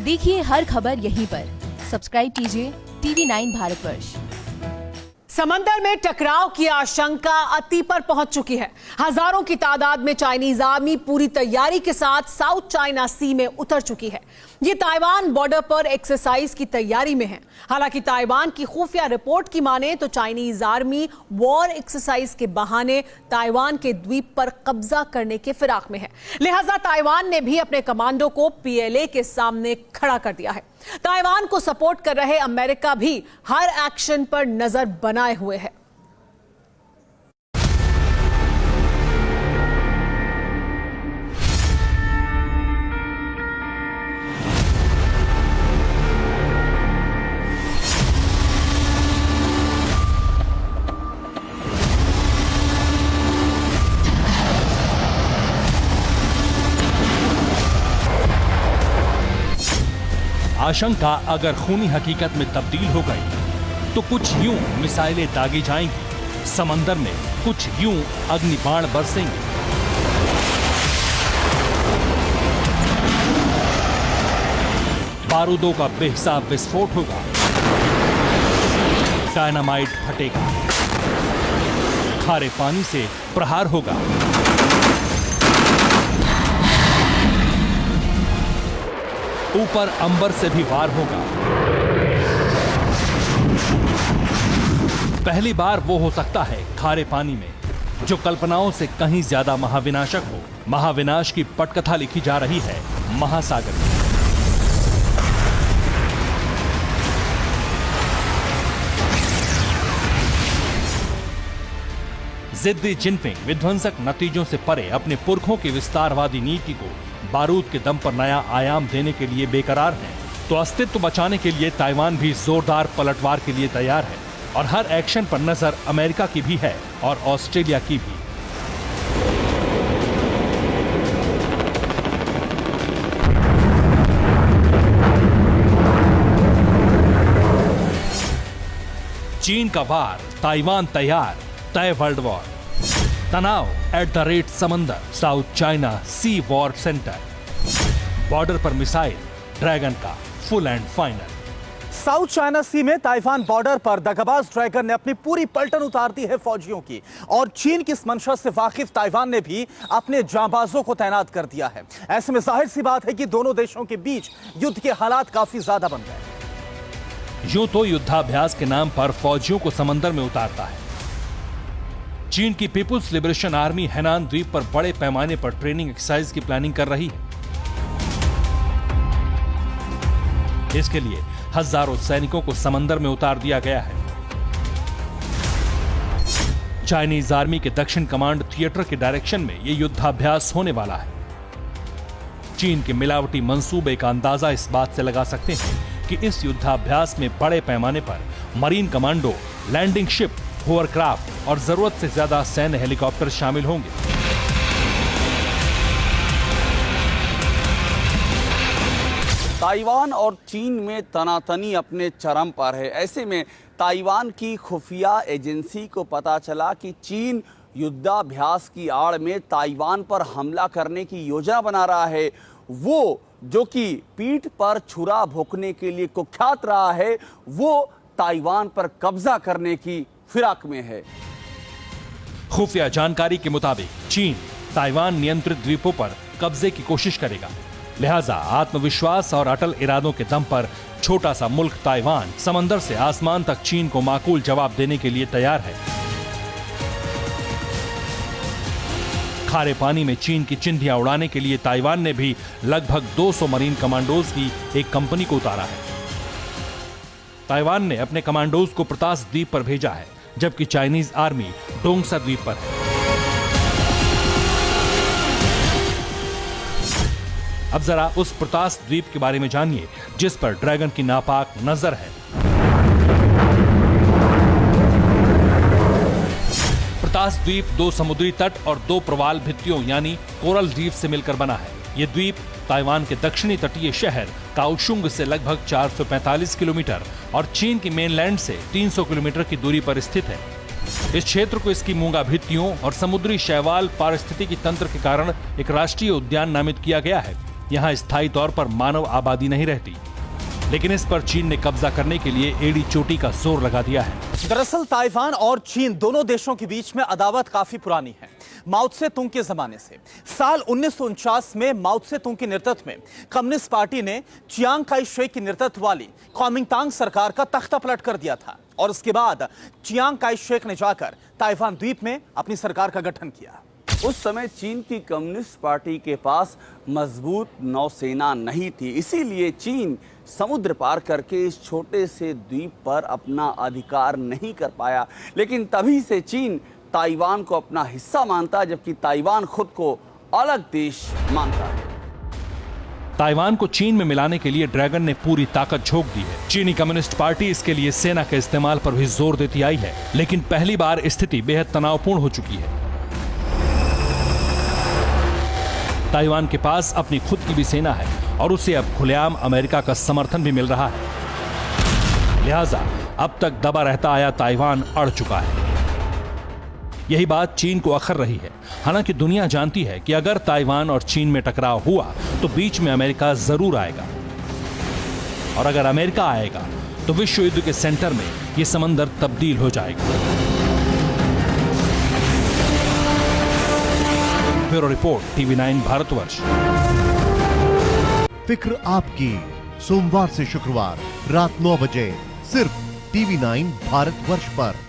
देखिए हर खबर यहीं पर। सब्सक्राइब कीजिए TV9 भारतवर्ष। समंदर में टकराव की आशंका अति पर पहुंच चुकी है। हजारों की तादाद में चाइनीज आर्मी पूरी तैयारी के साथ साउथ चाइना सी में उतर चुकी है। ये ताइवान बॉर्डर पर एक्सरसाइज की तैयारी में है। हालांकि ताइवान की खुफिया रिपोर्ट की माने तो चाइनीज आर्मी वॉर एक्सरसाइज के बहाने ताइवान के द्वीप पर कब्जा करने के फिराक में है। लिहाजा ताइवान ने भी अपने कमांडो को PLA के सामने खड़ा कर दिया है। ताइवान को सपोर्ट कर रहे अमेरिका भी हर एक्शन पर नजर बनाए हुए है। आशंका अगर खूनी हकीकत में तब्दील हो गई तो कुछ यूं मिसाइलें दागी जाएंगी, समंदर में कुछ यूं अग्निबाण बरसेंगे। बारूदों का बेहिसाब विस्फोट होगा, डायनामाइट फटेगा, खारे पानी से प्रहार होगा, ऊपर अंबर से भी वार होगा। पहली बार वो हो सकता है खारे पानी में जो कल्पनाओं से कहीं ज्यादा महाविनाशक हो। महाविनाश की पटकथा लिखी जा रही है महासागर में। जिद्दी जिनपिंग विध्वंसक नतीजों से परे अपने पुरखों की विस्तारवादी नीति को बारूद के दम पर नया आयाम देने के लिए बेकरार है, तो अस्तित्व बचाने के लिए ताइवान भी जोरदार पलटवार के लिए तैयार है। और हर एक्शन पर नजर अमेरिका की भी है और ऑस्ट्रेलिया की भी। चीन का वार, ताइवान तैयार, तय वर्ल्ड वॉर। तनाव @समंदर, south China sea war centre. Border पर मिसाइल, ड्रैगन का full end final. South China sea में ताइवान बॉर्डर पर दगाबाज ड्रैगन ने अपनी पूरी पलटन उतार दी है फौजियों की। और चीन की इस मंशा से वाकिफ ताइवान ने भी अपने जांबाजों को तैनात कर दिया है। ऐसे में जाहिर सी बात है कि दोनों देशों के बीच युद्ध के हालात काफी ज्यादा बन गए। यूं तो युद्धाभ्यास के नाम पर फौजियों को समंदर में उतारता है। चीन की पीपुल्स लिबरेशन आर्मी हैनान द्वीप पर बड़े पैमाने पर ट्रेनिंग एक्सरसाइज की प्लानिंग कर रही है। इसके लिए हजारों सैनिकों को समंदर में उतार दिया गया है। चाइनीज आर्मी के दक्षिण कमांड थिएटर के डायरेक्शन में यह युद्धाभ्यास होने वाला है। चीन के मिलावटी मंसूबे का अंदाजा इस बात से लगा सकते हैं कि इस युद्धाभ्यास में बड़े पैमाने पर marine commando, landing ship, hovercraft और जरूरत से ज्यादा सैन्य हेलीकॉप्टर शामिल होंगे। ताइवान और चीन में तनातनी अपने चरम पर है। ऐसे में ताइवान की खुफिया एजेंसी को पता चला कि चीन युद्धाभ्यास की आड़ में ताइवान पर हमला करने की योजना बना रहा है। वो जो कि पीठ पर छुरा भोंकने के लिए कुख्यात रहा है, वो ताइवान पर कब्जा करने की फिराक में है। खुफिया जानकारी के मुताबिक चीन ताइवान नियंत्रित द्वीपों पर कब्जे की कोशिश करेगा। लिहाजा आत्मविश्वास और अटल इरादों के दम पर छोटा सा मुल्क ताइवान समंदर से आसमान तक चीन को माकूल जवाब देने के लिए तैयार है। खारे पानी में चीन की चिंधियां उड़ाने के लिए ताइवान ने भी लगभग 200 मरीन कमांडोज की एक कंपनी को उतारा है। ताइवान ने अपने कमांडोज को प्रतास द्वीप पर भेजा है, जबकि चाइनीज आर्मी डोंगसा द्वीप पर है। अब जरा उस प्रतास द्वीप के बारे में जानिए जिस पर ड्रैगन की नापाक नजर है। प्रतास द्वीप 2 समुद्री तट और 2 प्रवाल भित्तियों यानी कोरल रीफ से मिलकर बना है। यह द्वीप ताइवान के दक्षिणी तटीय शहर काओशुंग से लगभग 445 किलोमीटर और चीन की मेनलैंड से 300 किलोमीटर की दूरी पर स्थित है। इस क्षेत्र को इसकी मूंगा भित्तियों और समुद्री शैवाल पारिस्थितिकी तंत्र के कारण एक राष्ट्रीय उद्यान नामित किया गया है। यहां स्थायी तौर पर मानव आबादी नहीं रहती, लेकिन इस पर चीन ने कब्जा करने के लिए एड़ी चोटी का जोर लगा दिया है। दरअसल ताइवान और चीन दोनों देशों के बीच में अदावत काफी पुरानी है, माओ त्से तुंग के जमाने से। साल 1949 में माओ त्से तुंग के नेतृत्व में कम्युनिस्ट पार्टी ने चियांग काई शेक के नेतृत्व वाली कुओमिंतांग सरकार का तख्ता पलट कर दिया था और उसके बाद चियांग काई शेक ने जाकर ताइवान द्वीप में अपनी सरकार का गठन किया। उस समय चीन की कम्युनिस्ट पार्टी के पास मजबूत नौसेना नहीं थी, इसीलिए चीन समुद्र पार करके इस छोटे से द्वीप पर अपना अधिकार नहीं कर पाया। लेकिन तभी से चीन ताइवान को अपना हिस्सा मानता, जबकि ताइवान खुद को अलग देश मानता है। ताइवान को चीन में मिलाने के लिए ड्रैगन ने पूरी ताकत झोंक दी है। चीनी कम्युनिस्ट पार्टी इसके लिए सेना के इस्तेमाल पर भी जोर देती आई है, लेकिन पहली बार स्थिति बेहद तनावपूर्ण हो चुकी है। ताइवान के पास अपनी खुद की भी सेना है और उसे अब खुलेआम अमेरिका का समर्थन भी मिल रहा है। लिहाजा अब तक दबा रहता आया ताइवान अड़ चुका है। यही बात चीन को अखर रही है। हालांकि दुनिया जानती है कि अगर ताइवान और चीन में टकराव हुआ तो बीच में अमेरिका जरूर आएगा, और अगर अमेरिका आएगा तो विश्व युद्ध के सेंटर में यह समंदर तब्दील हो जाएगा। Bureau report, TV9 Bharatvarsh. फिक्र आपकी, सोमवार से शुक्रवार रात 9 बजे सिर्फ TV9 भारतवर्ष पर।